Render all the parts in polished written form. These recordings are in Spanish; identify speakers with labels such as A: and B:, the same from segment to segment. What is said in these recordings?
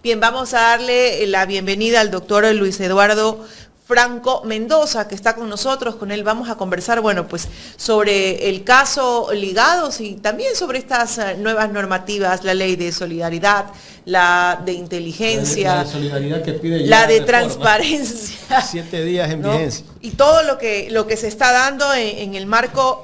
A: Bien, vamos a darle la bienvenida al doctor Luis Eduardo Franco Mendoza, que está con nosotros. Con él vamos a conversar, bueno, pues sobre el caso Ligados y también sobre estas nuevas normativas, la ley de solidaridad, la de inteligencia,
B: la de solidaridad que pide ya
A: la de
B: reforma.
A: Transparencia.
B: 7 días en vigencia.
A: Y todo lo que se está dando en el marco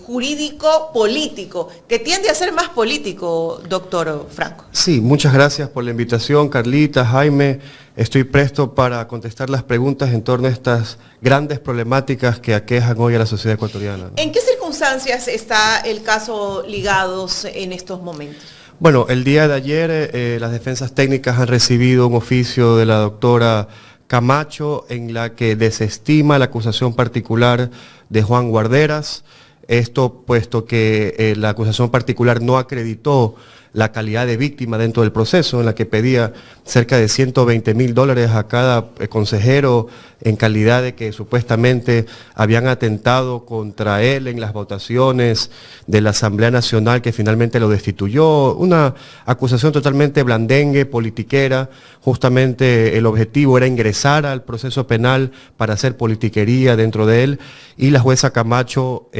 A: jurídico político, que tiende a ser más político, doctor Franco.
C: Sí, muchas gracias por la invitación, Carlita, Jaime. Estoy presto para contestar las preguntas en torno a estas grandes problemáticas que aquejan hoy a la sociedad ecuatoriana, ¿no?
A: ¿En qué circunstancias está el caso Ligados en estos momentos?
C: Bueno, el día de ayer las defensas técnicas han recibido un oficio de la doctora Camacho en la que desestima la acusación particular de Juan Guarderas. Esto puesto que la acusación particular no acreditó la calidad de víctima dentro del proceso, en la que pedía cerca de $120,000 a cada consejero en calidad de que supuestamente habían atentado contra él en las votaciones de la Asamblea Nacional, que finalmente lo destituyó. Una acusación totalmente blandengue, politiquera. Justamente el objetivo era ingresar al proceso penal para hacer politiquería dentro de él, y la jueza Camacho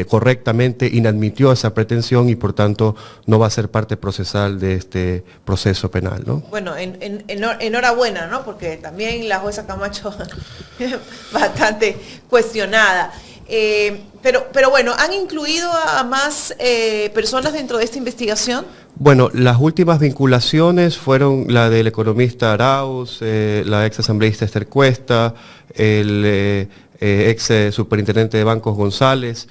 C: correctamente inadmitió esa pretensión y por tanto no va a ser parte procesal de este proceso penal, ¿no?
A: Bueno, enhorabuena, ¿no? Porque también la jueza Camacho bastante cuestionada. Pero bueno, ¿han incluido a más personas dentro de esta investigación?
C: Bueno, las últimas vinculaciones fueron la del economista Arauz, la ex asambleísta Esther Cuesta, el ex superintendente de bancos González.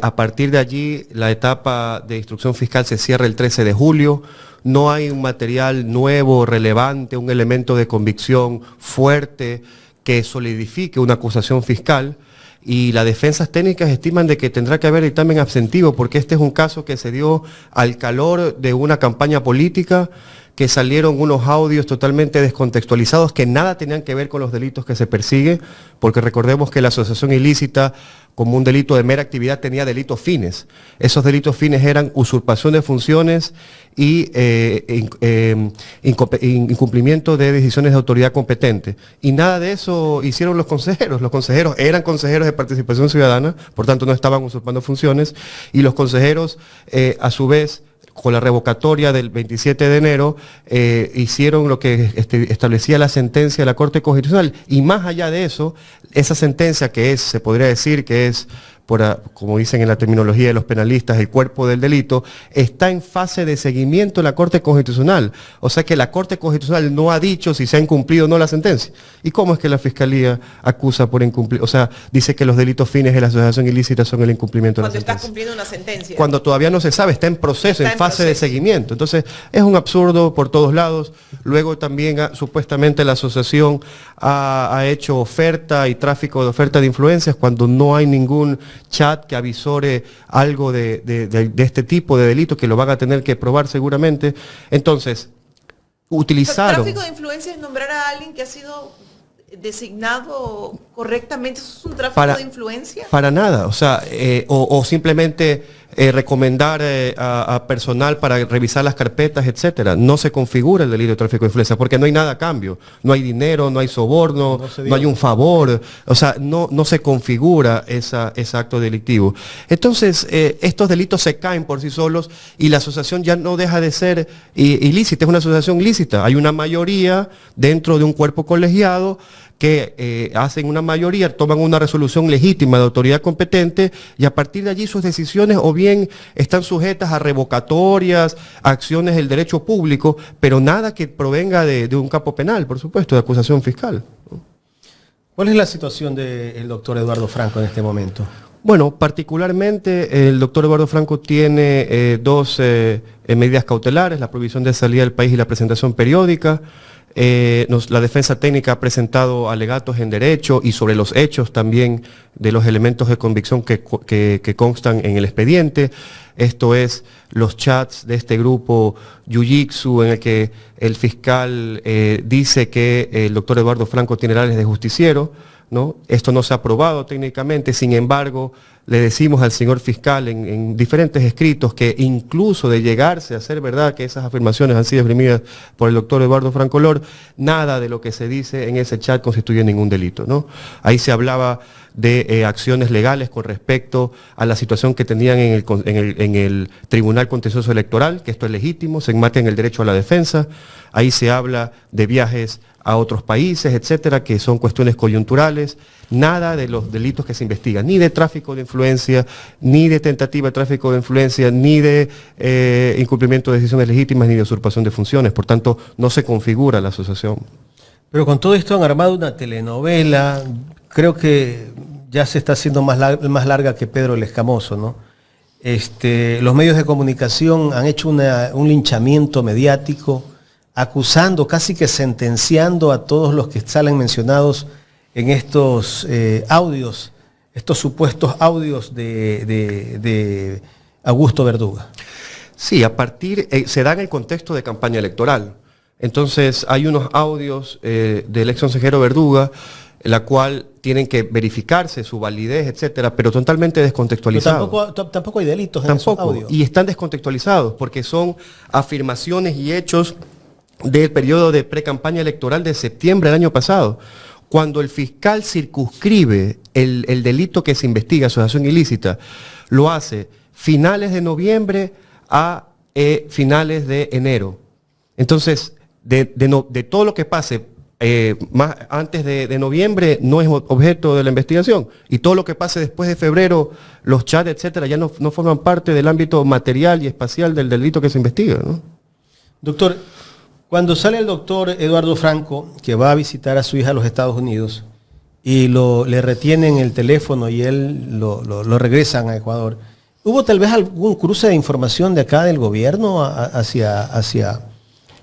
C: A partir de allí, la etapa de instrucción fiscal se cierra el 13 de julio. No hay un material nuevo, relevante, un elemento de convicción fuerte que solidifique una acusación fiscal. Y las defensas técnicas estiman de que tendrá que haber dictamen abstentivo, porque este es un caso que se dio al calor de una campaña política, que salieron unos audios totalmente descontextualizados que nada tenían que ver con los delitos que se persigue, porque recordemos que la asociación ilícita como un delito de mera actividad tenía delitos fines. Esos delitos fines eran usurpación de funciones y incumplimiento de decisiones de autoridad competente. Y nada de eso hicieron los consejeros. Los consejeros eran consejeros de participación ciudadana, por tanto no estaban usurpando funciones, y los consejeros a su vez, con la revocatoria del 27 de enero, hicieron lo que establecía la sentencia de la Corte Constitucional. Y más allá de eso, esa sentencia que es, se podría decir que es, como dicen en la terminología de los penalistas, el cuerpo del delito, está en fase de seguimiento en la Corte Constitucional. O sea que la Corte Constitucional no ha dicho si se ha incumplido o no la sentencia. ¿Y cómo es que la Fiscalía acusa por incumplir? O sea, dice que los delitos fines de la asociación ilícita son el incumplimiento de la sentencia.
A: Cuando estás cumpliendo una sentencia.
C: Cuando todavía no se sabe, está en proceso, en fase de seguimiento. Entonces, es un absurdo por todos lados. Luego también, supuestamente, la asociación ha hecho oferta y tráfico de oferta de influencias cuando no hay ningún chat que avisore algo de este tipo de delito, que lo van a tener que probar seguramente. Entonces, utilizaron...
A: ¿Tráfico de influencias es nombrar a alguien que ha sido designado correctamente? ¿Eso es un tráfico de influencia? Para
C: nada, o sea, o simplemente recomendar a personal para revisar las carpetas, etcétera. No se configura el delito de tráfico de influencia porque no hay nada a cambio. No hay dinero, no hay soborno, no hay un favor. O sea, no se configura ese acto delictivo. Entonces, estos delitos se caen por sí solos y la asociación ya no deja de ser ilícita, es una asociación lícita. Hay una mayoría dentro de un cuerpo colegiado que hacen una mayoría, toman una resolución legítima de autoridad competente, y a partir de allí sus decisiones o bien están sujetas a revocatorias, acciones del derecho público, pero nada que provenga de un campo penal, por supuesto, de acusación fiscal.
B: ¿Cuál es la situación del doctor Eduardo Franco en este momento?
C: Bueno, particularmente el doctor Eduardo Franco tiene dos medidas cautelares: la prohibición de salida del país y la presentación periódica. La defensa técnica ha presentado alegatos en derecho y sobre los hechos también de los elementos de convicción que constan en el expediente. Esto es, los chats de este grupo Jiu-Jitsu, en el que el fiscal dice que el doctor Eduardo Franco tiene aires de justiciero, ¿no? Esto no se ha aprobado técnicamente, sin embargo, le decimos al señor fiscal en diferentes escritos que incluso de llegarse a ser verdad que esas afirmaciones han sido esgrimidas por el doctor Eduardo Franco Lor, nada de lo que se dice en ese chat constituye ningún delito, ¿no? Ahí se hablaba de acciones legales con respecto a la situación que tenían en el Tribunal Contencioso Electoral, que esto es legítimo, se enmarca en el derecho a la defensa. Ahí se habla de viajes a otros países, etcétera, que son cuestiones coyunturales. Nada de los delitos que se investigan, ni de tráfico de influencia, ni de tentativa de tráfico de influencia, ni de incumplimiento de decisiones legítimas, ni de usurpación de funciones. Por tanto, no se configura la asociación.
B: Pero con todo esto han armado una telenovela, creo que ya se está haciendo más larga que Pedro el Escamoso, ¿no? Los medios de comunicación han hecho un linchamiento mediático, acusando, casi que sentenciando a todos los que salen mencionados en estos audios, estos supuestos audios de Augusto Verduga.
C: Sí, se da en el contexto de campaña electoral. Entonces hay unos audios del ex consejero Verduga, la cual tienen que verificarse su validez, etcétera, pero totalmente descontextualizados.
B: Pero tampoco hay delitos en esos audios.
C: Y están descontextualizados porque son afirmaciones y hechos del periodo de pre-campaña electoral de septiembre del año pasado, cuando el fiscal circunscribe el delito que se investiga, asociación ilícita, lo hace finales de noviembre a finales de enero. Entonces, de todo lo que pase más antes de noviembre no es objeto de la investigación, y todo lo que pase después de febrero, los chats, etcétera, ya no forman parte del ámbito material y espacial del delito que se investiga, ¿no?
B: Doctor, cuando sale el doctor Eduardo Franco, que va a visitar a su hija a los Estados Unidos, y le retienen el teléfono y él lo regresan a Ecuador, ¿hubo tal vez algún cruce de información de acá del gobierno hacia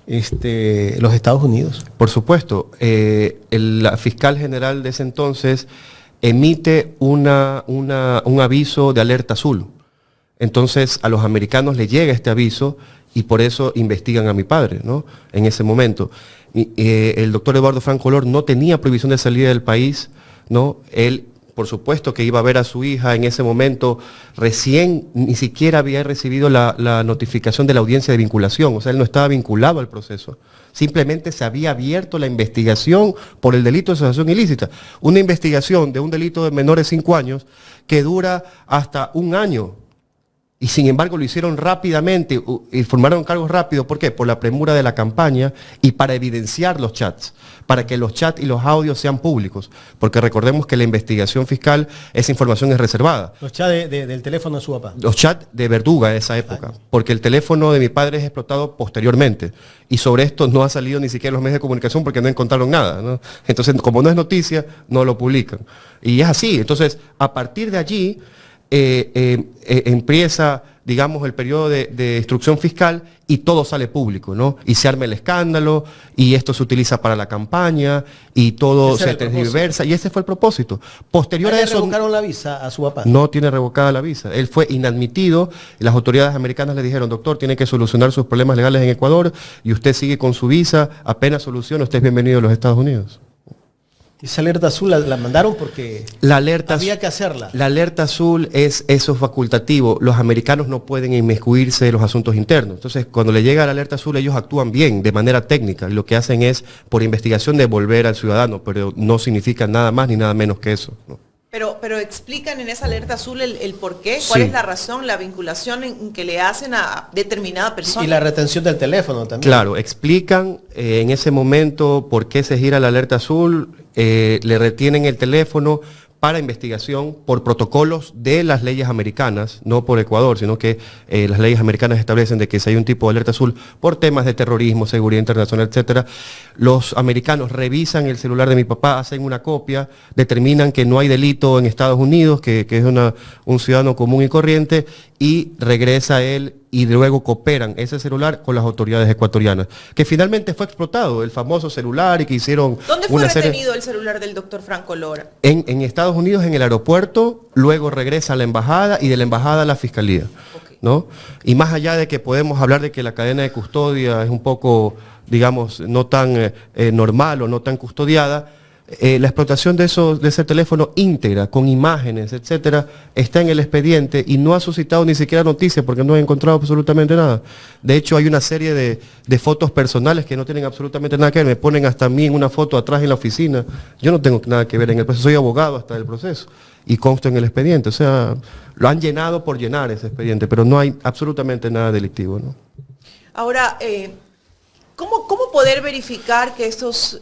B: los Estados Unidos?
C: Por supuesto. La fiscal general de ese entonces emite un aviso de alerta azul. Entonces a los americanos les llega este aviso y por eso investigan a mi padre, ¿no? En ese momento. El doctor Eduardo Franco Lor no tenía prohibición de salida del país, ¿no? Él, por supuesto que iba a ver a su hija en ese momento, recién ni siquiera había recibido la notificación de la audiencia de vinculación, o sea, él no estaba vinculado al proceso. Simplemente se había abierto la investigación por el delito de asociación ilícita. Una investigación de un delito de menores de 5 años que dura hasta 1 año. Y sin embargo lo hicieron rápidamente y formaron cargos rápidos. ¿Por qué? Por la premura de la campaña y para evidenciar los chats, para que los chats y los audios sean públicos. Porque recordemos que la investigación fiscal, esa información es reservada.
B: Los chats del teléfono de su papá.
C: Los chats de Verduga de esa época. Porque el teléfono de mi padre es explotado posteriormente. Y sobre esto no ha salido ni siquiera los medios de comunicación porque no encontraron nada, ¿no? Entonces, como no es noticia, no lo publican. Y es así. Entonces, a partir de allí empieza, digamos, el periodo de instrucción fiscal y todo sale público, ¿no? Y se arma el escándalo y esto se utiliza para la campaña y todo se tergiversa y ese fue el propósito. Posterior a eso...
B: ¿Le revocaron la visa a su papá?
C: No tiene revocada la visa. Él fue inadmitido y las autoridades americanas le dijeron, doctor, tiene que solucionar sus problemas legales en Ecuador y usted sigue con su visa, apenas soluciona, usted es bienvenido a los Estados Unidos.
B: Esa alerta azul la mandaron porque había que hacerla.
C: La alerta azul es eso facultativo. Los americanos no pueden inmiscuirse en los asuntos internos. Entonces, cuando le llega la alerta azul, ellos actúan bien, de manera técnica. Y lo que hacen es, por investigación, devolver al ciudadano, pero no significa nada más ni nada menos que eso, ¿no?
A: Pero explican en esa alerta azul el por qué, cuál es la razón, la vinculación en que le hacen a determinada persona.
B: Y la retención del teléfono también.
C: Claro, explican en ese momento por qué se gira la alerta azul, le retienen el teléfono para investigación por protocolos de las leyes americanas, no por Ecuador, sino que las leyes americanas establecen de que si hay un tipo de alerta azul por temas de terrorismo, seguridad internacional, etcétera, los americanos revisan el celular de mi papá, hacen una copia, determinan que no hay delito en Estados Unidos, que es un ciudadano común y corriente, y regresa él y luego cooperan ese celular con las autoridades ecuatorianas, que finalmente fue explotado, el famoso celular y que hicieron...
A: ¿Dónde fue retenido el celular del doctor Franco Lor?
C: En Estados Unidos, en el aeropuerto, luego regresa a la embajada y de la embajada a la fiscalía, ¿no? Y más allá de que podemos hablar de que la cadena de custodia es un poco, digamos, no tan normal o no tan custodiada, La explotación de ese teléfono íntegra, con imágenes, etcétera, está en el expediente y no ha suscitado ni siquiera noticia porque no he encontrado absolutamente nada. De hecho, hay una serie de fotos personales que no tienen absolutamente nada que ver. Me ponen hasta a mí en una foto atrás en la oficina. Yo no tengo nada que ver en el proceso, soy abogado hasta del proceso y consto en el expediente. O sea, lo han llenado por llenar ese expediente, pero no hay absolutamente nada delictivo, ¿no?
A: Ahora, ¿cómo poder verificar que estos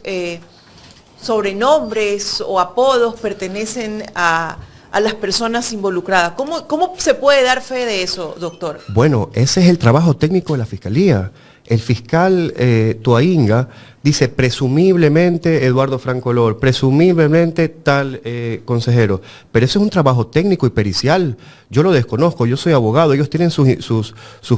A: sobrenombres o apodos pertenecen a las personas involucradas? ¿Cómo se puede dar fe de eso, doctor?
C: Bueno, ese es el trabajo técnico de la Fiscalía. El fiscal Tuainga dice presumiblemente Eduardo Franco Lor, presumiblemente tal consejero, pero ese es un trabajo técnico y pericial. Yo lo desconozco, yo soy abogado, ellos tienen sus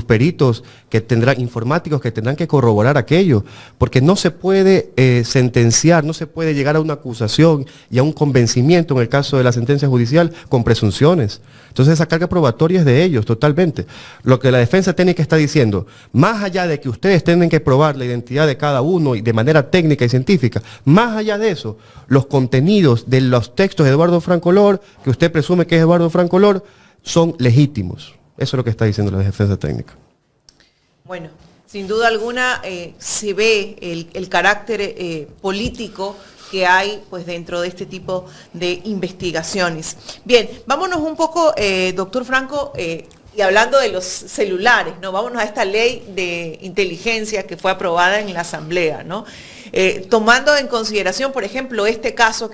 C: peritos que tendrán, informáticos que tendrán que corroborar aquello, porque no se puede sentenciar, no se puede llegar a una acusación y a un convencimiento en el caso de la sentencia judicial con presunciones. Entonces esa carga probatoria es de ellos totalmente. Lo que la defensa técnica está diciendo, más allá de que ustedes tienen que probar la identidad de cada uno y de manera técnica y científica, más allá de eso, los contenidos de los textos de Eduardo Franco Lor, que usted presume que es Eduardo Franco Lor, son legítimos. Eso es lo que está diciendo la defensa técnica.
A: Bueno, sin duda alguna se ve el carácter político que hay pues dentro de este tipo de investigaciones. Bien, vámonos un poco, doctor Franco, y hablando de los celulares, ¿no? Vámonos a esta ley de inteligencia que fue aprobada en la Asamblea, ¿no? Tomando en consideración, por ejemplo, este caso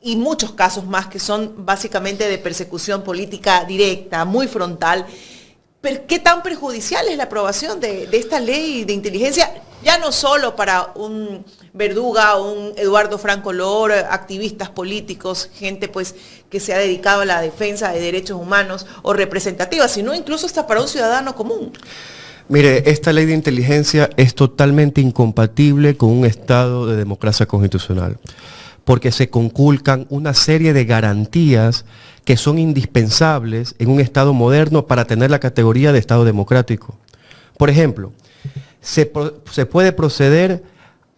A: y muchos casos más que son básicamente de persecución política directa, muy frontal. Pero ¿qué tan perjudicial es la aprobación de esta ley de inteligencia? Ya no solo para un Verduga, un Eduardo Franco Lor, activistas políticos, gente pues que se ha dedicado a la defensa de derechos humanos o representativa, sino incluso hasta para un ciudadano común.
C: Mire, esta ley de inteligencia es totalmente incompatible con un Estado de democracia constitucional, porque se conculcan una serie de garantías que son indispensables en un Estado moderno para tener la categoría de Estado democrático. Por ejemplo, se puede proceder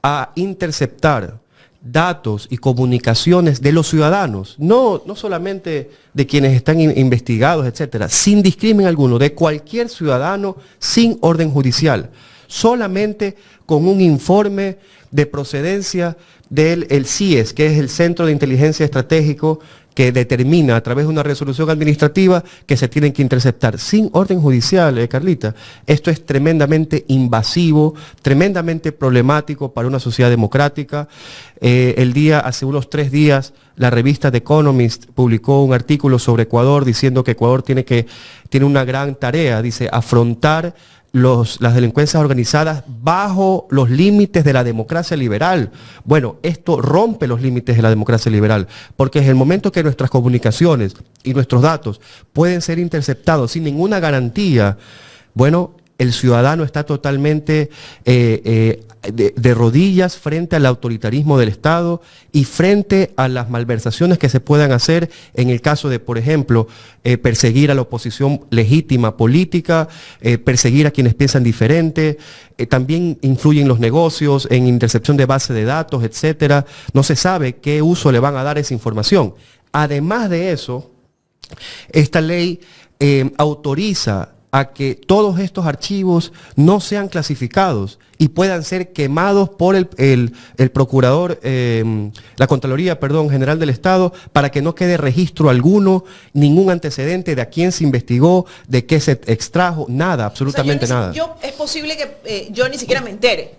C: a interceptar datos y comunicaciones de los ciudadanos, no solamente de quienes están investigados, etcétera, sin discrimen alguno, de cualquier ciudadano sin orden judicial, solamente con un informe de procedencia del CIES, que es el Centro de Inteligencia Estratégico, que determina a través de una resolución administrativa que se tienen que interceptar sin orden judicial, Carlita. Esto es tremendamente invasivo, tremendamente problemático para una sociedad democrática. Hace unos 3 días, la revista The Economist publicó un artículo sobre Ecuador diciendo que Ecuador tiene una gran tarea, dice, afrontar las delincuencias organizadas bajo los límites de la democracia liberal. Bueno, esto rompe los límites de la democracia liberal, porque en el momento que nuestras comunicaciones y nuestros datos pueden ser interceptados sin ninguna garantía, bueno, el ciudadano está totalmente de rodillas frente al autoritarismo del Estado y frente a las malversaciones que se puedan hacer en el caso de, por ejemplo, perseguir a la oposición legítima política, perseguir a quienes piensan diferente, también influyen los negocios en intercepción de base de datos, etcétera. No se sabe qué uso le van a dar a esa información. Además de eso, esta ley autoriza a que todos estos archivos no sean clasificados y puedan ser quemados por el procurador, la Contraloría, General del Estado, para que no quede registro alguno, ningún antecedente de a quién se investigó, de qué se extrajo, nada, absolutamente nada.
A: Es posible que yo ni siquiera me entere.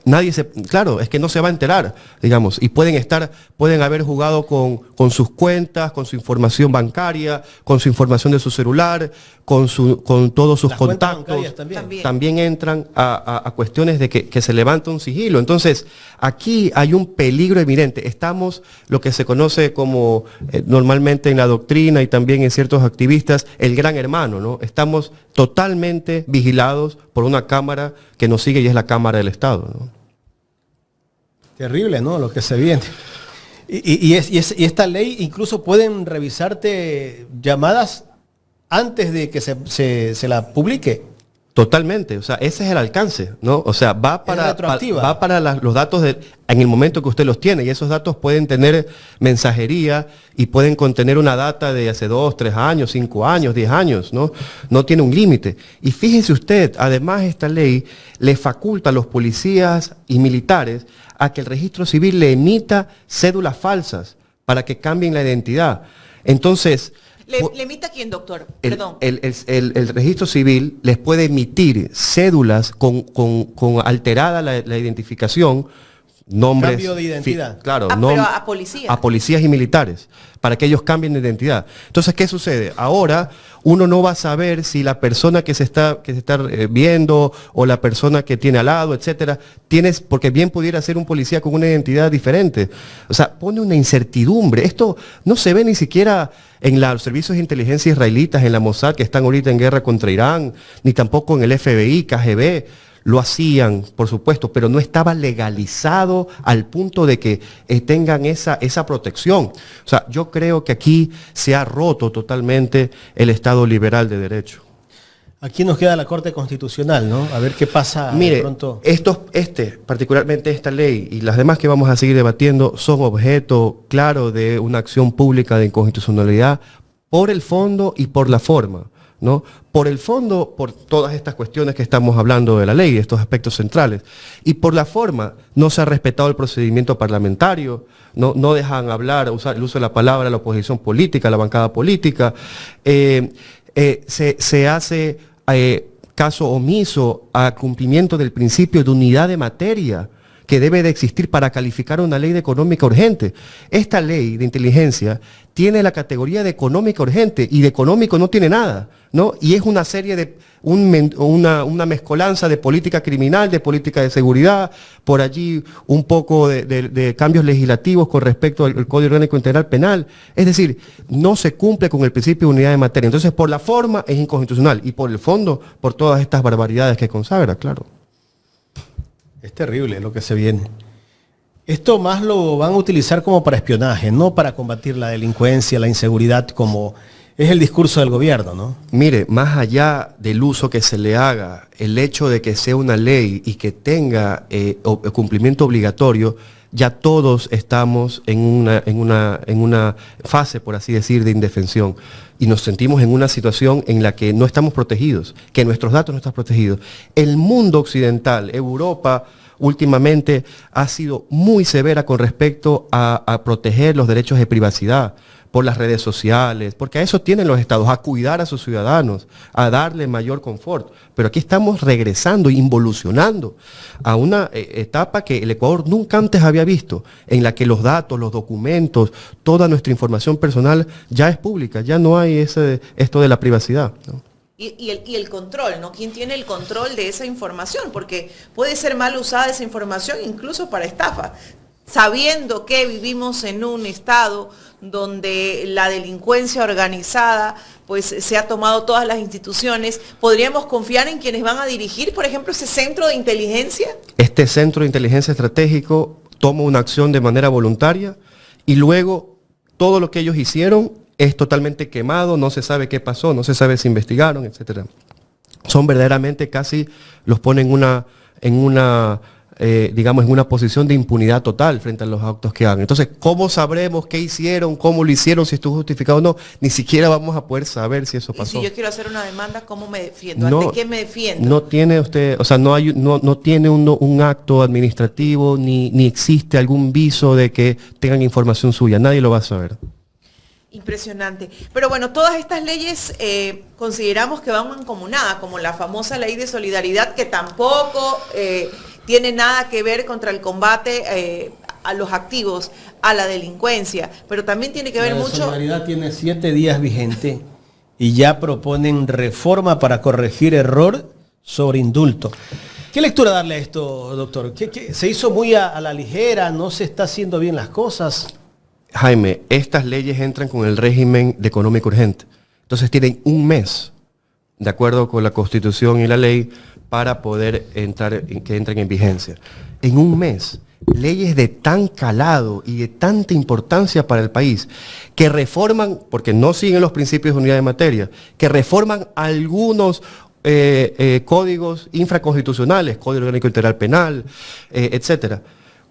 C: Claro, es que no se va a enterar, digamos, y pueden haber jugado con sus cuentas, con su información bancaria, con su información de su celular, con todos sus contactos. También entran a cuestiones de que se levanta un sigilo. Entonces, aquí hay un peligro evidente. Estamos, lo que se conoce como normalmente en la doctrina y también en ciertos activistas, el gran hermano, ¿no? Estamos totalmente vigilados por una cámara que nos sigue y es la Cámara del Estado, ¿no?
B: Terrible, ¿no? Lo que se viene. Y esta ley incluso pueden revisarte llamadas antes de que se la publique.
C: Totalmente, o sea, ese es el alcance, ¿no? O sea, va para los datos en el momento que usted los tiene, y esos datos pueden tener mensajería y pueden contener una data de hace 2, 3 años, 5 años, 10 años, ¿no? No tiene un límite. Y fíjese usted, además esta ley le faculta a los policías y militares a que el registro civil le emita cédulas falsas para que cambien la identidad. Entonces...
A: ¿Le emita quién, doctor? Perdón.
C: El registro civil les puede emitir cédulas con alterada la identificación, nombres...
B: Cambio de identidad.
C: Claro,
A: pero a policías.
C: A policías y militares, para que ellos cambien de identidad. Entonces, ¿qué sucede? Ahora uno no va a saber si la persona que se está viendo o la persona que tiene al lado, etcétera, porque bien pudiera ser un policía con una identidad diferente. O sea, pone una incertidumbre. Esto no se ve ni siquiera en los servicios de inteligencia israelitas, en la Mossad, que están ahorita en guerra contra Irán, ni tampoco en el FBI, KGB. Lo hacían, por supuesto, pero no estaba legalizado al punto de que tengan esa protección. O sea, yo creo que aquí se ha roto totalmente el Estado liberal de derecho.
B: Aquí nos queda la Corte Constitucional, ¿no? A ver qué pasa.
C: Mire,
B: de pronto.
C: Particularmente esta ley y las demás que vamos a seguir debatiendo son objeto claro de una acción pública de inconstitucionalidad por el fondo y por la forma, ¿no? Por el fondo, por todas estas cuestiones que estamos hablando de la ley, estos aspectos centrales, y por la forma, no se ha respetado el procedimiento parlamentario, no dejan hablar, usar el uso de la palabra, la oposición política, la bancada política, se hace caso omiso a cumplimiento del principio de unidad de materia que debe de existir para calificar una ley de económica urgente. Esta ley de inteligencia tiene la categoría de económica urgente y de económico no tiene nada, ¿no? Y es una serie de, una mezcolanza de política criminal, de política de seguridad, por allí un poco de cambios legislativos con respecto al Código Orgánico Integral Penal. Es decir, no se cumple con el principio de unidad de materia. Entonces, por la forma es inconstitucional y por el fondo, por todas estas barbaridades que consagra, claro.
B: Es terrible lo que se viene. Esto más lo van a utilizar como para espionaje, no para combatir la delincuencia, la inseguridad, como es el discurso del gobierno, ¿no?
C: Mire, más allá del uso que se le haga, el hecho de que sea una ley y que tenga cumplimiento obligatorio, ya todos estamos en una fase, por así decir, de indefensión. Y nos sentimos en una situación en la que no estamos protegidos, que nuestros datos no están protegidos. El mundo occidental, Europa, últimamente ha sido muy severa con respecto a proteger los derechos de privacidad por las redes sociales, porque a eso tienen los estados, a cuidar a sus ciudadanos, a darle mayor confort. Pero aquí estamos regresando, involucionando a una etapa que el Ecuador nunca antes había visto, en la que los datos, los documentos, toda nuestra información personal ya es pública, ya no hay esto de la privacidad, ¿no?
A: Y el control, ¿no? ¿Quién tiene el control de esa información? Porque puede ser mal usada esa información incluso para estafa. Sabiendo que vivimos en un estado donde la delincuencia organizada pues se ha tomado todas las instituciones, ¿podríamos confiar en quienes van a dirigir, por ejemplo, ese centro de inteligencia?
C: Este centro de inteligencia estratégico toma una acción de manera voluntaria y luego todo lo que ellos hicieron es totalmente quemado, no se sabe qué pasó, no se sabe si investigaron, etcétera. Son verdaderamente casi, los ponen digamos, en una posición de impunidad total frente a los actos que hagan. Entonces, ¿cómo sabremos qué hicieron, cómo lo hicieron, si estuvo justificado o no? Ni siquiera vamos a poder saber si eso pasó.
A: Y si yo quiero hacer una demanda, ¿cómo me defiendo? ¿Ante qué me defiendo?
C: No tiene usted, o sea, no tiene un acto administrativo, ni existe algún viso de que tengan información suya. Nadie lo va a saber.
A: Impresionante. Pero bueno, todas estas leyes consideramos que van mancomunadas, como la famosa ley de solidaridad, que tampoco tiene nada que ver contra el combate a los activos, a la delincuencia, pero también tiene que ver mucho... La
B: solidaridad tiene 7 días vigente y ya proponen reforma para corregir error sobre indulto. ¿Qué lectura darle a esto, doctor? ¿Qué se hizo muy a la ligera? ¿No se está haciendo bien las cosas?
C: Jaime, estas leyes entran con el régimen de económico urgente. Entonces tienen un mes, de acuerdo con la Constitución y la ley, para poder que entren en vigencia. En un mes, leyes de tan calado y de tanta importancia para el país, que reforman, porque no siguen los principios de unidad de materia, que reforman algunos códigos infraconstitucionales, Código Orgánico Integral Penal, etcétera.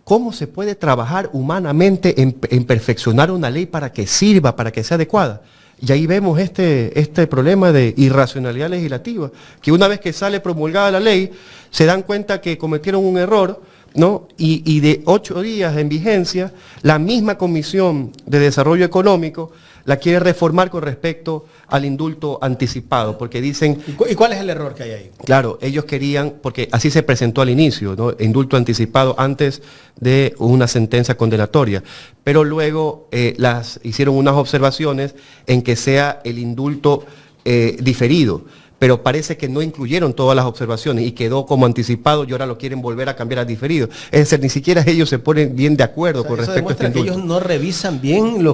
C: ¿Cómo se puede trabajar humanamente en perfeccionar una ley para que sirva, para que sea adecuada? Y ahí vemos este problema de irracionalidad legislativa, que una vez que sale promulgada la ley, se dan cuenta que cometieron un error, ¿no? Y de 8 días en vigencia, la misma Comisión de Desarrollo Económico la quiere reformar con respecto al indulto anticipado, porque dicen...
B: ¿Y cuál es el error que hay ahí?
C: Claro, ellos querían, porque así se presentó al inicio, ¿no? Indulto anticipado antes de una sentencia condenatoria, pero luego hicieron unas observaciones en que sea el indulto diferido, pero parece que no incluyeron todas las observaciones y quedó como anticipado y ahora lo quieren volver a cambiar a diferido. Es decir, ni siquiera ellos se ponen bien de acuerdo con respecto a este indulto.
B: Que ellos no revisan bien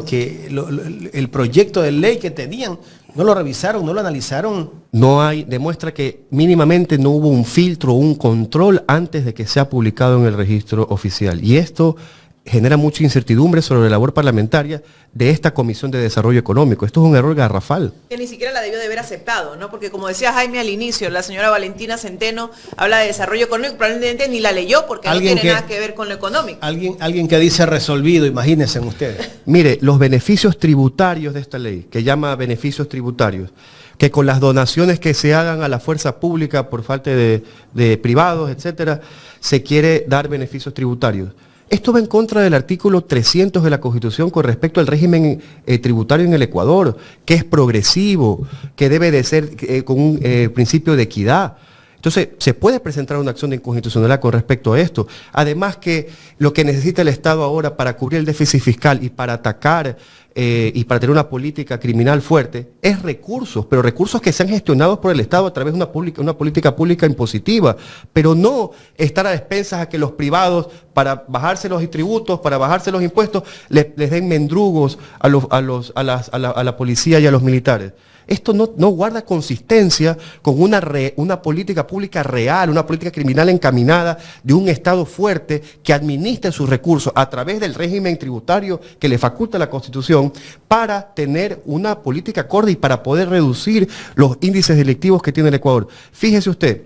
B: el proyecto de ley que tenían, no lo revisaron, no lo analizaron.
C: Demuestra que mínimamente no hubo un filtro, un control antes de que sea publicado en el registro oficial. Y esto genera mucha incertidumbre sobre la labor parlamentaria de esta Comisión de Desarrollo Económico. Esto es un error garrafal.
A: Que ni siquiera la debió de haber aceptado, ¿no? Porque como decía Jaime al inicio, la señora Valentina Centeno habla de desarrollo económico, probablemente ni la leyó porque no tiene nada que ver con lo económico.
B: Alguien que dice resolvido, imagínense ustedes.
C: Mire, los beneficios tributarios de esta ley, que llama beneficios tributarios, que con las donaciones que se hagan a la fuerza pública por falta de privados, etcétera, se quiere dar beneficios tributarios. Esto va en contra del artículo 300 de la Constitución con respecto al régimen tributario en el Ecuador, que es progresivo, que debe de ser con un principio de equidad. Entonces, se puede presentar una acción de inconstitucionalidad con respecto a esto. Además que lo que necesita el Estado ahora para cubrir el déficit fiscal y para atacar y para tener una política criminal fuerte es recursos, pero recursos que sean gestionados por el Estado a través de una política pública impositiva, pero no estar a expensas a que los privados, para bajarse los tributos, para bajarse los impuestos, les den mendrugos a la policía y a los militares. Esto no guarda consistencia con una política pública real, una política criminal encaminada de un Estado fuerte que administre sus recursos a través del régimen tributario que le faculta la Constitución para tener una política acorde y para poder reducir los índices delictivos que tiene el Ecuador. Fíjese usted,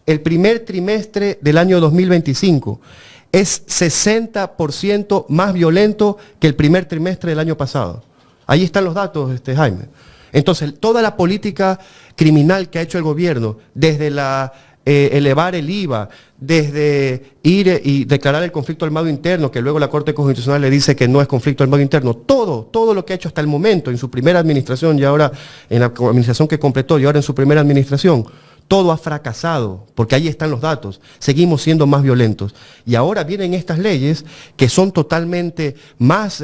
C: el primer trimestre del año 2025 es 60% más violento que el primer trimestre del año pasado. Ahí están los datos, Jaime. Entonces, toda la política criminal que ha hecho el gobierno, desde elevar el IVA, desde ir y declarar el conflicto armado interno, que luego la Corte Constitucional le dice que no es conflicto armado interno, todo lo que ha hecho hasta el momento, en su primera administración y ahora en la administración que completó y ahora en su primera administración, todo ha fracasado, porque ahí están los datos. Seguimos siendo más violentos. Y ahora vienen estas leyes que son totalmente más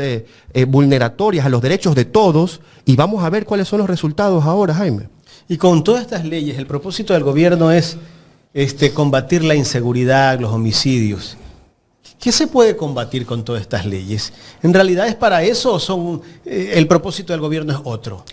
C: vulneratorias a los derechos de todos, y vamos a ver cuáles son los resultados ahora, Jaime.
B: Y con todas estas leyes, el propósito del gobierno es combatir la inseguridad, los homicidios. ¿Qué se puede combatir con todas estas leyes? ¿En realidad es para eso o el propósito del gobierno es otro?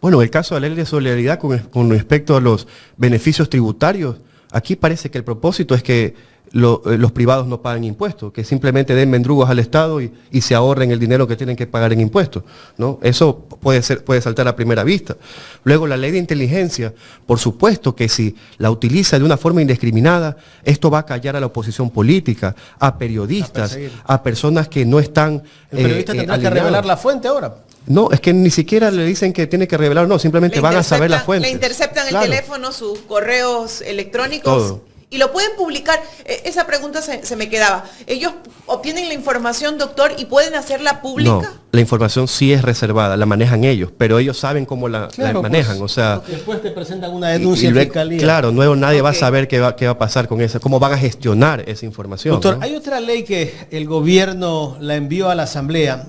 C: Bueno, el caso de la ley de solidaridad con respecto a los beneficios tributarios, aquí parece que el propósito es que los privados no paguen impuestos, que simplemente den mendrugos al Estado y se ahorren el dinero que tienen que pagar en impuestos, ¿no? Eso puede saltar a primera vista. Luego, la ley de inteligencia, por supuesto que si la utiliza de una forma indiscriminada, esto va a callar a la oposición política, a periodistas, a personas que no están
B: ¿El periodista tendrá que revelar la fuente ahora?
C: No, es que ni siquiera le dicen que tiene que revelar, no, simplemente van a saber la fuente.
A: Le interceptan el teléfono, sus correos electrónicos.
C: Todo.
A: Y lo pueden publicar. Esa pregunta se me quedaba. ¿Ellos obtienen la información, doctor, y pueden hacerla pública?
C: No, la información sí es reservada, la manejan ellos, pero ellos saben cómo la manejan.
B: Pues,
C: o sea,
B: después te presentan una denuncia en fiscalía.
C: Claro, nadie va a saber qué va a pasar con eso, cómo van a gestionar esa información.
B: Doctor,
C: ¿no?
B: hay otra ley que el gobierno la envió a la Asamblea,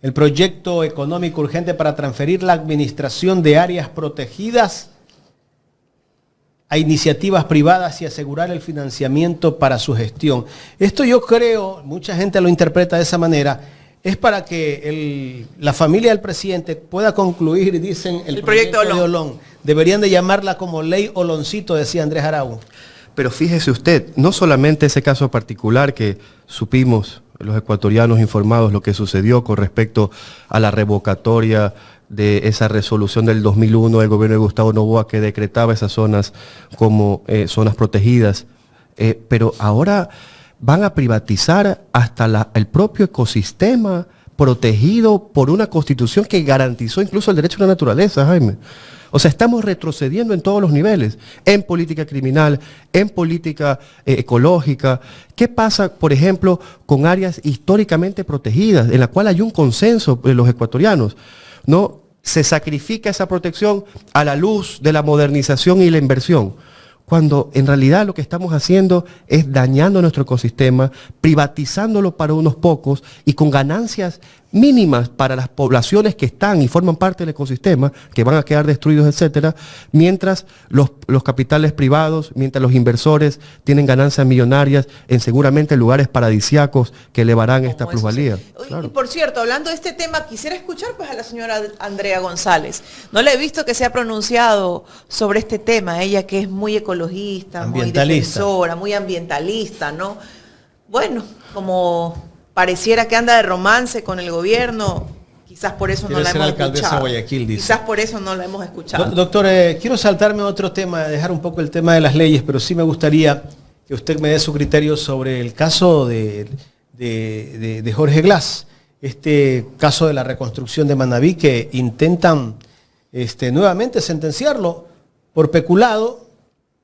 B: el proyecto económico urgente para transferir la administración de áreas protegidas a iniciativas privadas y asegurar el financiamiento para su gestión. Esto yo creo, mucha gente lo interpreta de esa manera, es para que la familia del presidente pueda concluir, dicen, el proyecto de Olón. Deberían de llamarla como ley Oloncito, decía Andrés Araújo.
C: Pero fíjese usted, no solamente ese caso particular que supimos los ecuatorianos informados lo que sucedió con respecto a la revocatoria de esa resolución del 2001 del gobierno de Gustavo Noboa que decretaba esas zonas como zonas protegidas. Pero ahora van a privatizar hasta el propio ecosistema protegido por una constitución que garantizó incluso el derecho a la naturaleza, Jaime. O sea, estamos retrocediendo en todos los niveles, en política criminal, en política ecológica. ¿Qué pasa, por ejemplo, con áreas históricamente protegidas, en la cual hay un consenso de los ecuatorianos? ¿No? Se sacrifica esa protección a la luz de la modernización y la inversión, cuando en realidad lo que estamos haciendo es dañando nuestro ecosistema, privatizándolo para unos pocos y con ganancias mínimas para las poblaciones que están y forman parte del ecosistema, que van a quedar destruidos, etcétera, mientras los capitales privados, mientras los inversores tienen ganancias millonarias en seguramente lugares paradisíacos que elevarán esta plusvalía.
A: Sí.
C: Claro.
A: Y por cierto, hablando de este tema, quisiera escuchar pues a la señora Andrea González. No le he visto que se ha pronunciado sobre este tema, ella que es muy ecologista, muy defensora, muy ambientalista, ¿no? Bueno, como pareciera que anda de romance con el gobierno, quizás por eso no la hemos escuchado.
B: Guayaquil, dice.
A: Quizás por eso no la hemos escuchado.
B: Doctor, quiero saltarme a otro tema, dejar un poco el tema de las leyes, pero sí me gustaría que usted me dé su criterio sobre el caso de Jorge Glass, este caso de la reconstrucción de Manabí, que intentan nuevamente sentenciarlo por peculado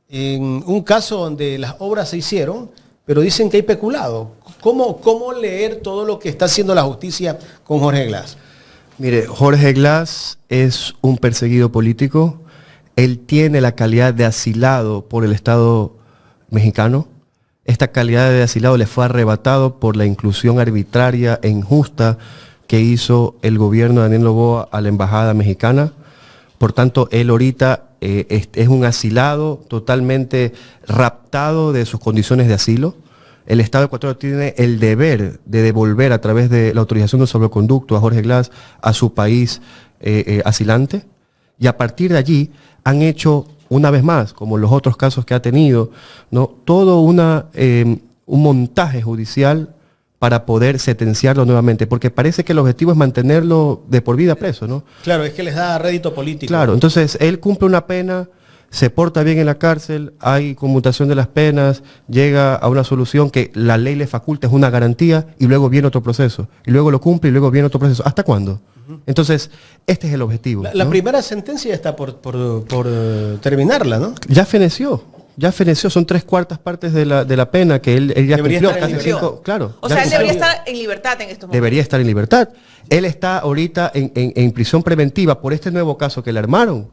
B: en un caso donde las obras se hicieron, pero dicen que hay peculado. ¿Cómo leer todo lo que está haciendo la justicia con Jorge Glass?
C: Mire, Jorge Glass es un perseguido político. Él tiene la calidad de asilado por el Estado mexicano. Esta calidad de asilado le fue arrebatado por la inclusión arbitraria e injusta que hizo el gobierno de Daniel Noboa a la embajada mexicana. Por tanto, él ahorita es un asilado totalmente raptado de sus condiciones de asilo. El Estado ecuatoriano tiene el deber de devolver a través de la autorización de salvoconducto a Jorge Glass a su país asilante. Y a partir de allí han hecho, una vez más, como los otros casos que ha tenido, ¿no?, todo un montaje judicial para poder sentenciarlo nuevamente, porque parece que el objetivo es mantenerlo de por vida preso, ¿no?
B: Claro, es que les da rédito político.
C: Claro, entonces él cumple una pena, se porta bien en la cárcel, hay conmutación de las penas, llega a una solución que la ley le faculta, es una garantía, y luego viene otro proceso, y luego lo cumple y luego viene otro proceso. ¿Hasta cuándo? Entonces, este es el objetivo.
B: La primera sentencia ya está por terminarla, ¿no?
C: Ya feneció, son 3/4 partes de la pena que él ya
B: Debería
C: cumplió.
B: estar en
C: Casi
B: libertad.
C: 5, claro.
A: O
C: ya
A: sea, él
C: cumplió.
A: debería estar en libertad en estos momentos.
C: Debería estar en libertad. Él está ahorita en prisión preventiva por este nuevo caso que le armaron.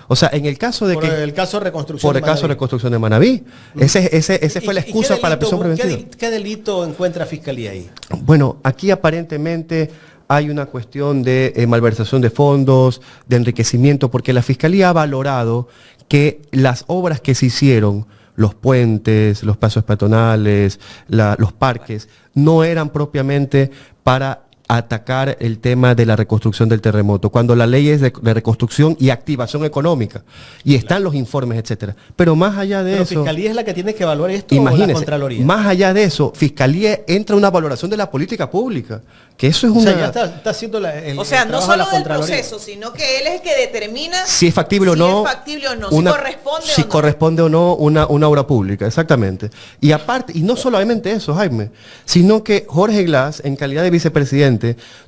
C: O sea, en el caso de
B: por
C: que...
B: el caso de reconstrucción.
C: Por el caso de reconstrucción de Manabí. Ese fue la excusa para la prisión preventiva.
B: ¿Qué delito encuentra Fiscalía ahí?
C: Bueno, aquí aparentemente hay una cuestión de malversación de fondos, de enriquecimiento, porque la Fiscalía ha valorado que las obras que se hicieron, los puentes, los pasos peatonales, los parques, no eran propiamente para atacar el tema de la reconstrucción del terremoto, cuando la ley es de reconstrucción y activación económica, y están los informes, etcétera. Pero más allá de eso...
B: Fiscalía es la que tiene que evaluar esto,
C: imagínese,
B: o la Contraloría.
C: Más allá de eso, Fiscalía entra a una valoración de la política pública, que eso es
B: O
C: una...
B: sea, ya está haciendo
A: O sea, no
B: trabajo de
A: solo
B: la
A: del
B: Contraloría.
A: proceso, sino que él es el que determina
C: si es factible o no, si
A: si
C: corresponde o no una obra pública, exactamente. Y aparte, y no solamente eso, Jaime, sino que Jorge Glass, en calidad de vicepresidente,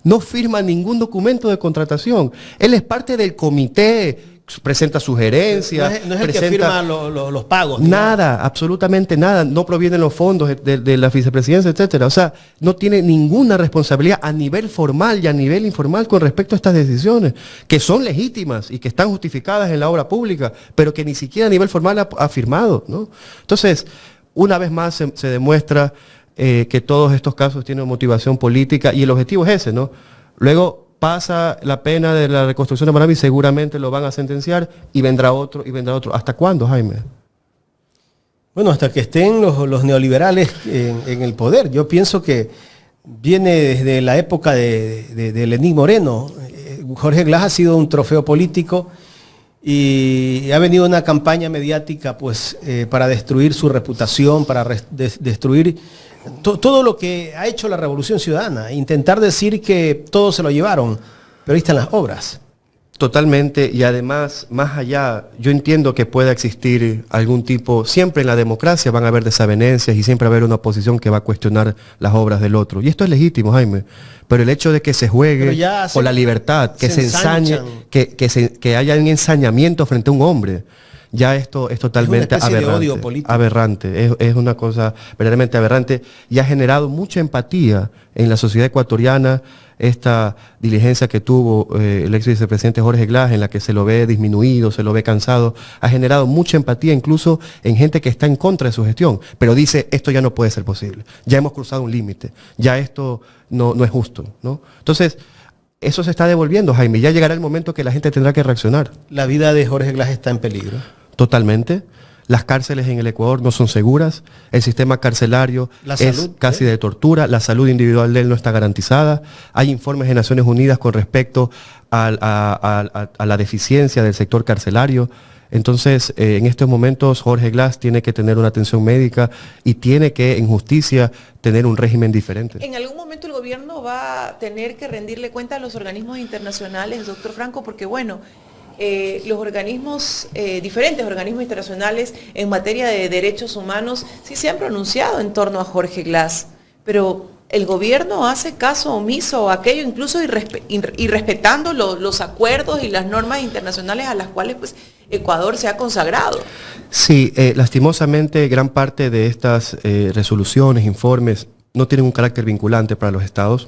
C: no firma ningún documento de contratación. Él es parte del comité, presenta sugerencias.
B: No es el que firma los pagos.
C: Nada, absolutamente nada. No provienen los fondos de la vicepresidencia, etcétera. O sea, no tiene ninguna responsabilidad a nivel formal y a nivel informal con respecto a estas decisiones, que son legítimas y que están justificadas en la obra pública, pero que ni siquiera a nivel formal ha firmado, ¿no? Entonces, una vez más se demuestra que todos estos casos tienen motivación política y el objetivo es ese, ¿no? Luego pasa la pena de la reconstrucción de Manabí, seguramente lo van a sentenciar y vendrá otro y vendrá otro. ¿Hasta cuándo, Jaime?
B: Bueno, hasta que estén los neoliberales en el poder. Yo pienso que viene desde la época de Lenín Moreno. Jorge Glass ha sido un trofeo político y ha venido una campaña mediática pues para destruir su reputación, para destruir todo lo que ha hecho la Revolución Ciudadana, intentar decir que todo se lo llevaron, pero ahí están las obras.
C: Totalmente, y además, más allá, yo entiendo que pueda existir algún tipo, siempre en la democracia van a haber desavenencias y siempre va a haber una oposición que va a cuestionar las obras del otro. Y esto es legítimo, Jaime, pero el hecho de que se juegue por la libertad, que se ensañe, que haya un ensañamiento frente a un hombre, ya esto es totalmente aberrante. Es una cosa verdaderamente aberrante y ha generado mucha empatía en la sociedad ecuatoriana. Esta diligencia que tuvo el ex vicepresidente Jorge Glass, en la que se lo ve disminuido, se lo ve cansado, ha generado mucha empatía incluso en gente que está en contra de su gestión, pero dice, esto ya no puede ser posible, ya hemos cruzado un límite, ya esto no es justo, ¿no? Entonces, eso se está devolviendo, Jaime, ya llegará el momento que la gente tendrá que reaccionar.
B: ¿La vida de Jorge Glass está en peligro?
C: Totalmente. Las cárceles en el Ecuador no son seguras, el sistema carcelario es casi de tortura, la salud individual de él no está garantizada, hay informes de Naciones Unidas con respecto a la deficiencia del sector carcelario. Entonces, en estos momentos Jorge Glass tiene que tener una atención médica y tiene que, en justicia, tener un régimen diferente.
A: ¿En algún momento el gobierno va a tener que rendirle cuenta a los organismos internacionales, doctor Franco? Porque bueno, los organismos, diferentes organismos internacionales en materia de derechos humanos sí se han pronunciado en torno a Jorge Glass, pero el gobierno hace caso omiso a aquello, incluso irrespetando los acuerdos y las normas internacionales a las cuales pues, Ecuador se ha consagrado.
C: Sí, lastimosamente gran parte de estas resoluciones, informes, no tienen un carácter vinculante para los estados.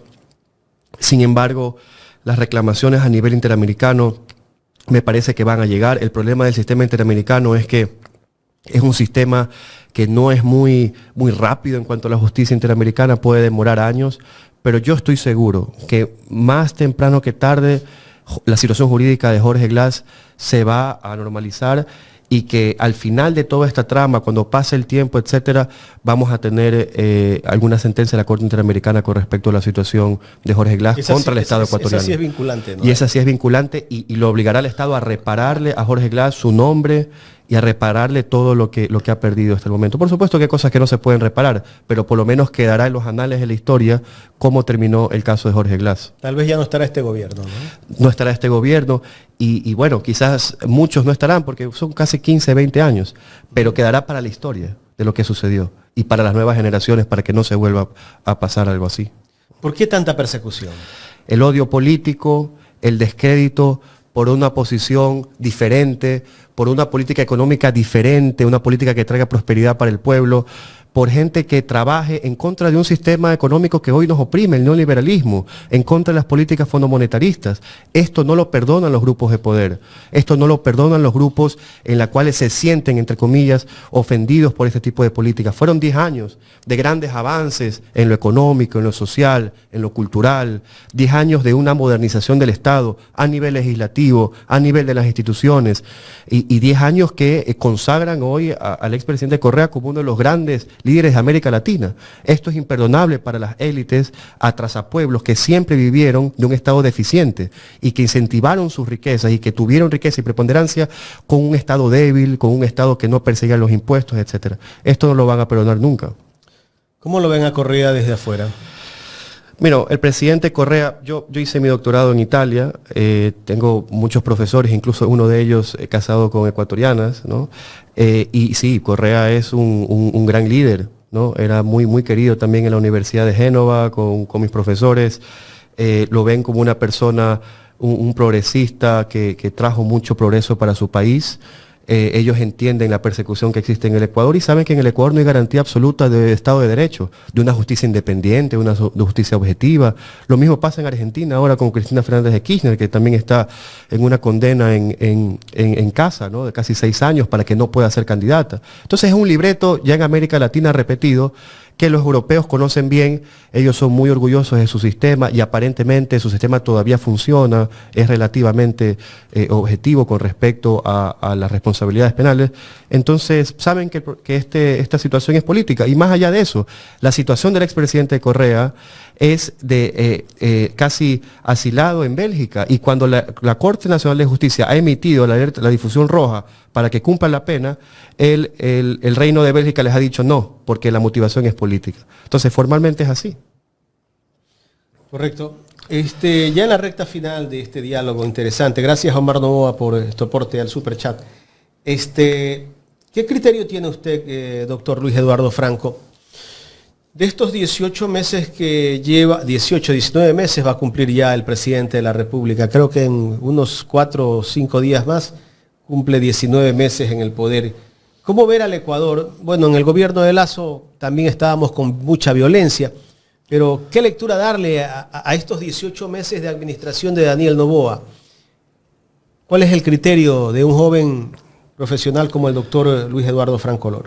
C: Sin embargo, las reclamaciones a nivel interamericano me parece que van a llegar. El problema del sistema interamericano es que es un sistema que no es muy rápido en cuanto a la justicia interamericana, puede demorar años, pero yo estoy seguro que más temprano que tarde la situación jurídica de Jorge Glass se va a normalizar y que al final de toda esta trama, cuando pase el tiempo, etcétera, vamos a tener alguna sentencia de la Corte Interamericana con respecto a la situación de Jorge Glass contra el Estado ecuatoriano.
B: Esa sí es vinculante, ¿no?
C: Y esa sí es vinculante y lo obligará al Estado a repararle a Jorge Glass su nombre y a repararle todo lo que ha perdido hasta el momento. Por supuesto que hay cosas que no se pueden reparar, pero por lo menos quedará en los anales de la historia cómo terminó el caso de Jorge Glass.
B: Tal vez ya no estará este gobierno, ¿no?
C: No estará este gobierno y bueno, quizás muchos no estarán porque son casi 15, 20 años, pero quedará para la historia de lo que sucedió y para las nuevas generaciones para que no se vuelva a pasar algo así.
B: ¿Por qué tanta persecución?
C: El odio político, el descrédito por una posición diferente, por una política económica diferente, una política que traiga prosperidad para el pueblo, por gente que trabaje en contra de un sistema económico que hoy nos oprime, el neoliberalismo, en contra de las políticas fondomonetaristas. Esto no lo perdonan los grupos de poder, esto no lo perdonan los grupos en los cuales se sienten, entre comillas, ofendidos por este tipo de políticas. Fueron 10 años de grandes avances en lo económico, en lo social, en lo cultural, 10 años de una modernización del Estado a nivel legislativo, a nivel de las instituciones, y 10 años que consagran hoy al expresidente Correa como uno de los grandes líderes de América Latina. Esto es imperdonable para las élites atrasapueblos que siempre vivieron de un Estado deficiente y que incentivaron sus riquezas y que tuvieron riqueza y preponderancia con un Estado débil, con un Estado que no perseguía los impuestos, etc. Esto no lo van a perdonar nunca.
B: ¿Cómo lo ven a Correa desde afuera?
C: Mira, el presidente Correa, yo hice mi doctorado en Italia, tengo muchos profesores, incluso uno de ellos casado con ecuatorianas, ¿no? Y sí, Correa es un gran líder, ¿no? Era muy querido también en la Universidad de Génova con mis profesores. Lo ven como una persona, un progresista que trajo mucho progreso para su país. Ellos entienden la persecución que existe en el Ecuador y saben que en el Ecuador no hay garantía absoluta de Estado de Derecho, de una justicia independiente, de una justicia objetiva. Lo mismo pasa en Argentina ahora con Cristina Fernández de Kirchner, que también está en una condena en casa, ¿no? De casi 6 años para que no pueda ser candidata. Entonces es un libreto ya en América Latina repetido, que los europeos conocen bien, ellos son muy orgullosos de su sistema y aparentemente su sistema todavía funciona, es relativamente objetivo con respecto a las responsabilidades penales. Entonces saben que esta situación es política y más allá de eso, la situación del expresidente Correa es de casi asilado en Bélgica y cuando la Corte Nacional de Justicia ha emitido la difusión roja para que cumplan la pena, el Reino de Bélgica les ha dicho no, porque la motivación es política. Entonces, formalmente es así.
B: Correcto. Ya en la recta final de este diálogo interesante, gracias a Omar Novoa por tu aporte al superchat. ¿Qué criterio tiene usted, doctor Luis Eduardo Franco, de estos 18 meses que lleva, 18, 19 meses va a cumplir ya el presidente de la República? Creo que en unos 4 o 5 días más cumple 19 meses en el poder. ¿Cómo ver al Ecuador? Bueno, en el gobierno de Lasso también estábamos con mucha violencia, pero ¿qué lectura darle a estos 18 meses de administración de Daniel Noboa? ¿Cuál es el criterio de un joven profesional como el doctor Luis Eduardo Franco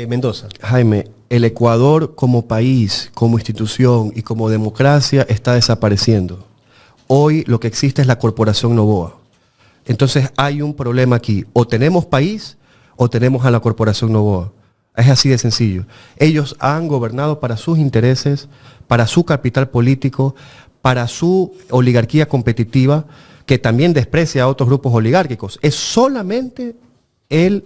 B: Mendoza?
C: Jaime, el Ecuador como país, como institución y como democracia está desapareciendo. Hoy lo que existe es la Corporación Noboa. Entonces hay un problema aquí. O tenemos país o tenemos a la Corporación Noboa. Es así de sencillo. Ellos han gobernado para sus intereses, para su capital político, para su oligarquía competitiva, que también desprecia a otros grupos oligárquicos. Es solamente el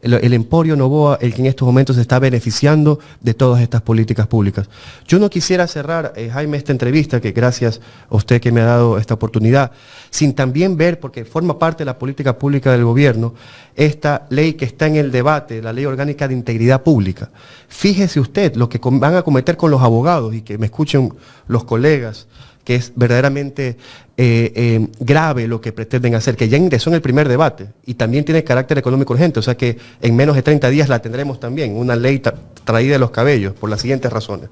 C: emporio Noboa el que en estos momentos se está beneficiando de todas estas políticas públicas. Yo no quisiera cerrar, Jaime, esta entrevista, que gracias a usted que me ha dado esta oportunidad, sin también ver, porque forma parte de la política pública del gobierno, esta ley que está en el debate, la Ley Orgánica de Integridad Pública. Fíjese usted lo que van a cometer con los abogados, y que me escuchen los colegas, que es verdaderamente grave lo que pretenden hacer, que ya ingresó en el primer debate y también tiene carácter económico urgente, o sea que en menos de 30 días la tendremos también, una ley traída de los cabellos, por las siguientes razones.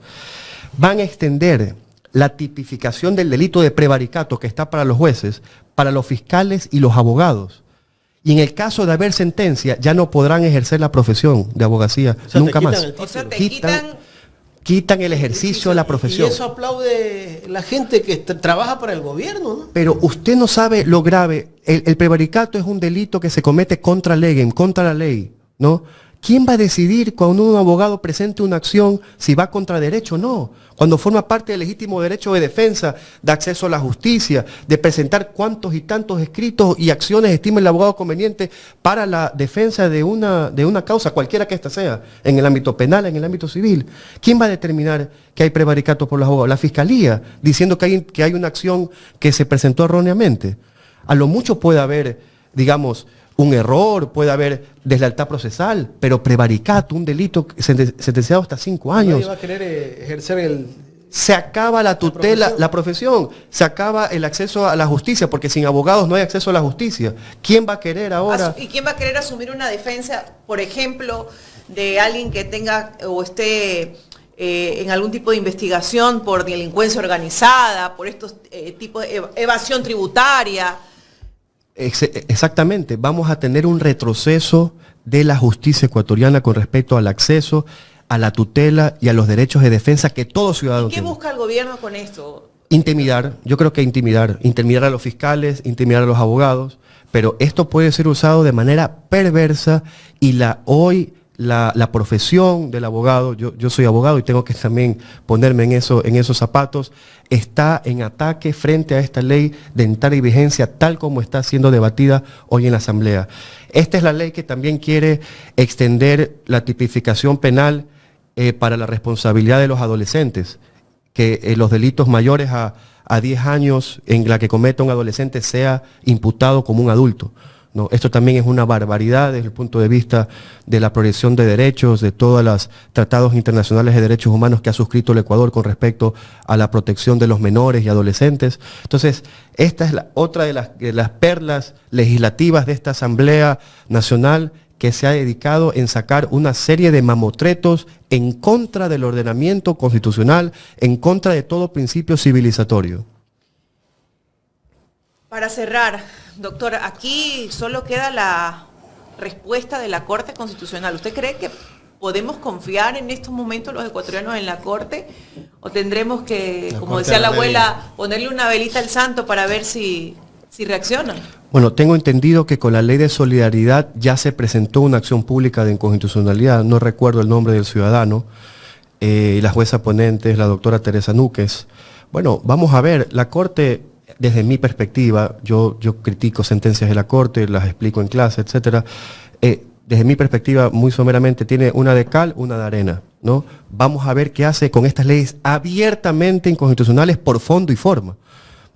C: Van a extender la tipificación del delito de prevaricato que está para los jueces, para los fiscales y los abogados. Y en el caso de haber sentencia, ya no podrán ejercer la profesión de abogacía, o sea, nunca más.
A: O sea,
C: quitan el ejercicio de la profesión.
B: Y eso aplaude la gente que trabaja para el gobierno, ¿no?
C: Pero usted no sabe lo grave. El prevaricato es un delito que se comete contra legem, contra la ley, ¿no? ¿Quién va a decidir cuando un abogado presente una acción si va contra derecho o no? Cuando forma parte del legítimo derecho de defensa, de acceso a la justicia, de presentar cuantos y tantos escritos y acciones estime el abogado conveniente para la defensa de una causa, cualquiera que ésta sea, en el ámbito penal, en el ámbito civil. ¿Quién va a determinar que hay prevaricato por los abogados? La Fiscalía, diciendo que hay una acción que se presentó erróneamente. A lo mucho puede haber, digamos, un error, puede haber deslealtad procesal, pero prevaricato, un delito sentenciado hasta 5 años.
B: Nadie va a querer ejercer
C: se acaba la tutela, la profesión, se acaba el acceso a la justicia, porque sin abogados no hay acceso a la justicia. ¿Quién va a querer ahora?
A: ¿Y quién va a querer asumir una defensa, por ejemplo, de alguien que tenga o esté en algún tipo de investigación por delincuencia organizada, por estos tipos de evasión tributaria?
C: Exactamente, vamos a tener un retroceso de la justicia ecuatoriana con respecto al acceso, a la tutela y a los derechos de defensa que todo ciudadano tiene.
A: ¿Qué busca el gobierno con esto?
C: Intimidar, yo creo que intimidar a los fiscales, intimidar a los abogados, pero esto puede ser usado de manera perversa y hoy la profesión del abogado, yo soy abogado y tengo que también ponerme en esos zapatos, está en ataque frente a esta ley de entrada y vigencia tal como está siendo debatida hoy en la Asamblea. Esta es la ley que también quiere extender la tipificación penal para la responsabilidad de los adolescentes, que los delitos mayores a 10 años en la que cometa un adolescente sea imputado como un adulto. No, esto también es una barbaridad desde el punto de vista de la progresión de derechos, de todos los tratados internacionales de derechos humanos que ha suscrito el Ecuador con respecto a la protección de los menores y adolescentes. Entonces, esta es otra de las perlas legislativas de esta Asamblea Nacional que se ha dedicado en sacar una serie de mamotretos en contra del ordenamiento constitucional, en contra de todo principio civilizatorio.
A: Para cerrar, doctor, aquí solo queda la respuesta de la Corte Constitucional. ¿Usted cree que podemos confiar en estos momentos los ecuatorianos en la Corte? ¿O tendremos que, como decía la abuela, ponerle una velita al santo para ver si reaccionan?
C: Bueno, tengo entendido que con la ley de solidaridad ya se presentó una acción pública de inconstitucionalidad, no recuerdo el nombre del ciudadano, y la jueza ponente es la doctora Teresa Núquez. Bueno, vamos a ver, la Corte, desde mi perspectiva, yo critico sentencias de la Corte, las explico en clase, etcétera. desde mi perspectiva, muy someramente, tiene una de cal, una de arena, ¿no? Vamos a ver qué hace con estas leyes abiertamente inconstitucionales por fondo y forma.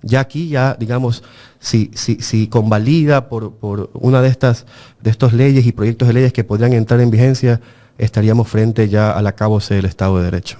C: Ya aquí, ya, digamos, si convalida por una de estos leyes y proyectos de leyes que podrían entrar en vigencia, estaríamos frente ya al acabose del Estado de Derecho.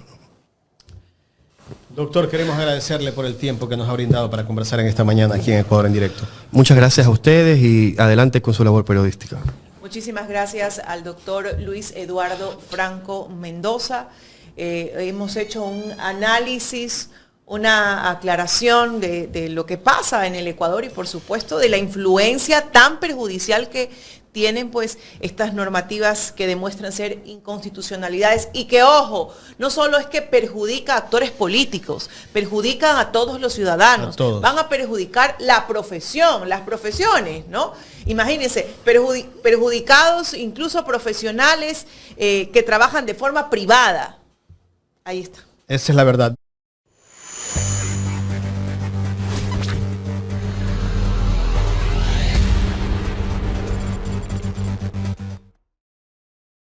B: Doctor, queremos agradecerle por el tiempo que nos ha brindado para conversar en esta mañana aquí en Ecuador en Directo.
C: Muchas gracias a ustedes y adelante con su labor periodística.
A: Muchísimas gracias al doctor Luis Eduardo Franco Mendoza. Hemos hecho un análisis, una aclaración de lo que pasa en el Ecuador y por supuesto de la influencia tan perjudicial que tienen pues estas normativas que demuestran ser inconstitucionalidades y que, ojo, no solo es que perjudica a actores políticos, perjudican a todos los ciudadanos, van a perjudicar la profesión, las profesiones, ¿no? Imagínense, perjudicados incluso profesionales que trabajan de forma privada. Ahí está.
B: Esa es la verdad.